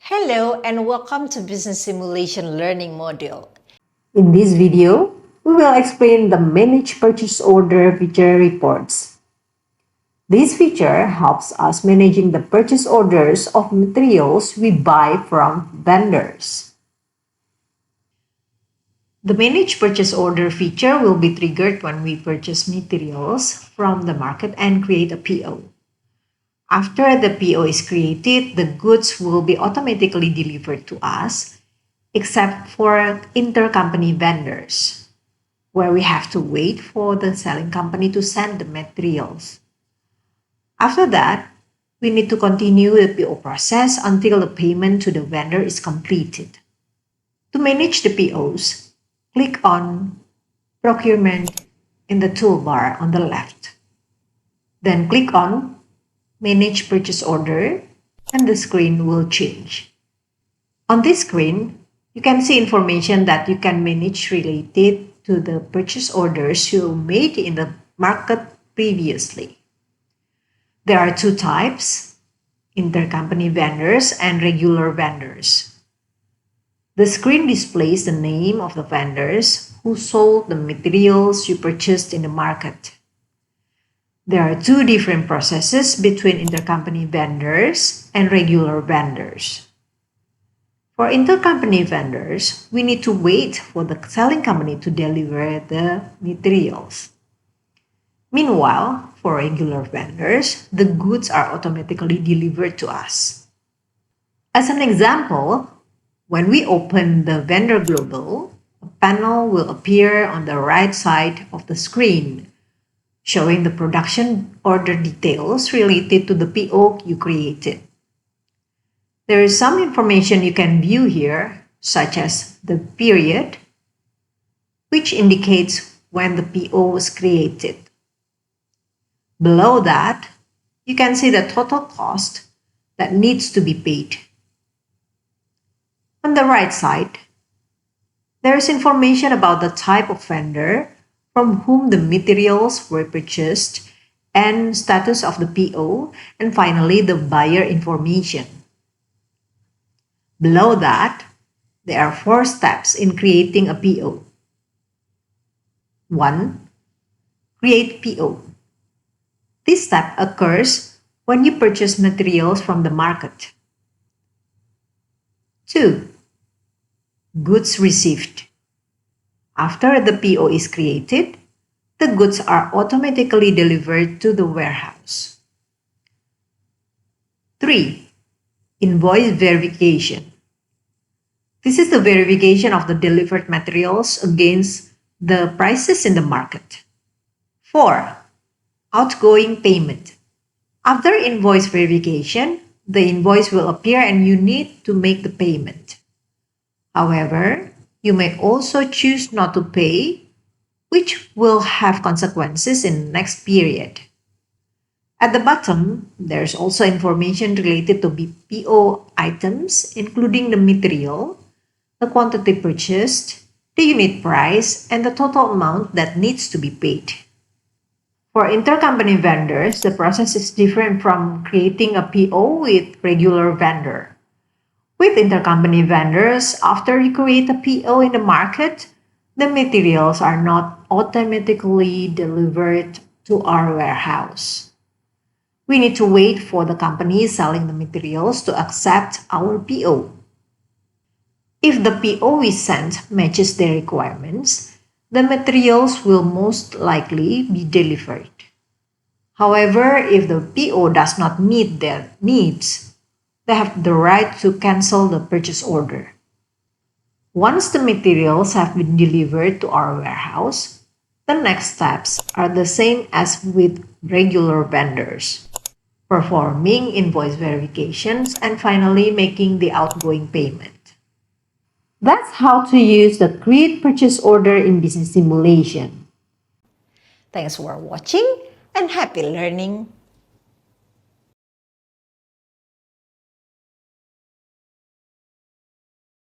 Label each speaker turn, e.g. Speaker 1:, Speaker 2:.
Speaker 1: Hello and welcome to Business Simulation Learning Module.
Speaker 2: In this video, we will explain the Manage Purchase Order feature reports. This feature helps us managing the purchase orders of materials we buy from vendors. The Manage Purchase Order feature will be triggered when we purchase materials from the market and create a PO. After the PO is created, the goods will be automatically delivered to us, except for intercompany vendors, where we have to wait for the selling company to send the materials. After that, we need to continue the PO process until the payment to the vendor is completed. To manage the POs, click on Procurement in the toolbar on the left. Then click on Manage Purchase Order and the screen will change. On this screen, you can see information that you can manage related to the purchase orders you made in the market previously. There are two types, intercompany vendors and regular vendors. The screen displays the name of the vendors who sold the materials you purchased in the market. There are two different processes between intercompany vendors and regular vendors. For intercompany vendors, we need to wait for the selling company to deliver the materials. Meanwhile, for regular vendors, the goods are automatically delivered to us. As an example, when we open the vendor global, a panel will appear on the right side of the screen, showing the production order details related to the PO you created. There is some information you can view here, such as the period, which indicates when the PO was created. Below that, you can see the total cost that needs to be paid. On the right side, there is information about the type of vendor from whom the materials were purchased and status of the PO, and finally the buyer information. Below that, there are 4 steps in creating a PO. 1. Create PO. This step occurs when you purchase materials from the market. 2. Goods received. After the PO is created, the goods are automatically delivered to the warehouse. 3. Invoice verification. This is the verification of the delivered materials against the prices in the market. 4. Outgoing payment. After invoice verification, the invoice will appear and you need to make the payment. However, you may also choose not to pay, which will have consequences in the next period. At the bottom, there's also information related to PO items, including the material, the quantity purchased, the unit price, and the total amount that needs to be paid. For intercompany vendors, the process is different from creating a PO with regular vendor. With intercompany vendors, after you create a PO in the market, the materials are not automatically delivered to our warehouse. We need to wait for the company selling the materials to accept our PO. If the PO we sent matches their requirements, the materials will most likely be delivered. However, if the PO does not meet their needs, they have the right to cancel the purchase order. Once the materials have been delivered to our warehouse, the next steps are the same as with regular vendors, performing invoice verifications and finally making the outgoing payment. That's how to use the Create Purchase Order in Business Simulation.
Speaker 1: Thanks for watching and happy learning!